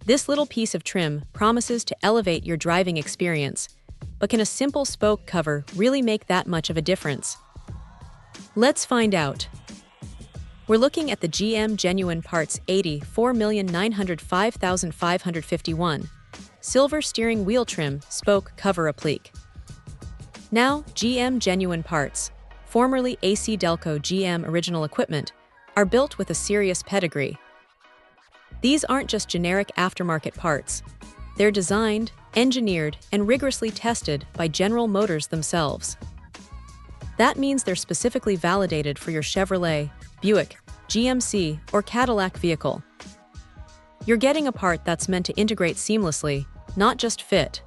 This little piece of trim promises to elevate your driving experience, but can a simple spoke cover really make that much of a difference? Let's find out. We're looking at the GM Genuine Parts 80 4,905,551 Silver Steering Wheel Trim Spoke Cover Applique. Now, GM Genuine Parts, formerly AC Delco GM Original Equipment, are built with a serious pedigree. These aren't just generic aftermarket parts. They're designed, engineered, and rigorously tested by General Motors themselves. That means they're specifically validated for your Chevrolet, Buick, GMC, or Cadillac vehicle. You're getting a part that's meant to integrate seamlessly, not just fit.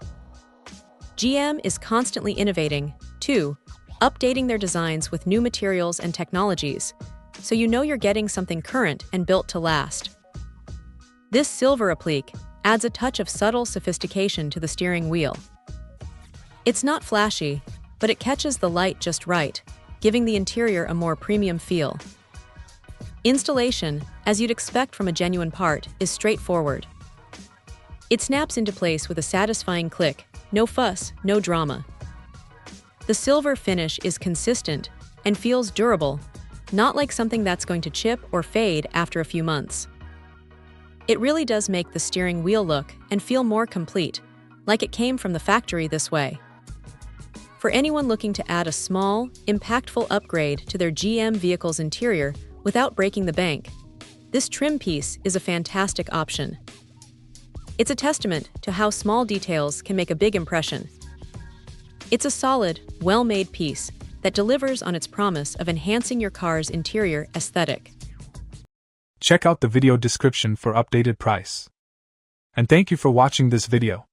GM is constantly innovating, too, updating their designs with new materials and technologies, so you know you're getting something current and built to last. This silver applique adds a touch of subtle sophistication to the steering wheel. It's not flashy, but it catches the light just right, giving the interior a more premium feel. Installation, as you'd expect from a genuine part, is straightforward. It snaps into place with a satisfying click, no fuss, no drama. The silver finish is consistent and feels durable, not like something that's going to chip or fade after a few months. It really does make the steering wheel look and feel more complete, like it came from the factory this way. For anyone looking to add a small, impactful upgrade to their GM vehicle's interior without breaking the bank, this trim piece is a fantastic option. It's a testament to how small details can make a big impression. It's a solid, well-made piece that delivers on its promise of enhancing your car's interior aesthetic. Check out the video description for updated price. And thank you for watching this video.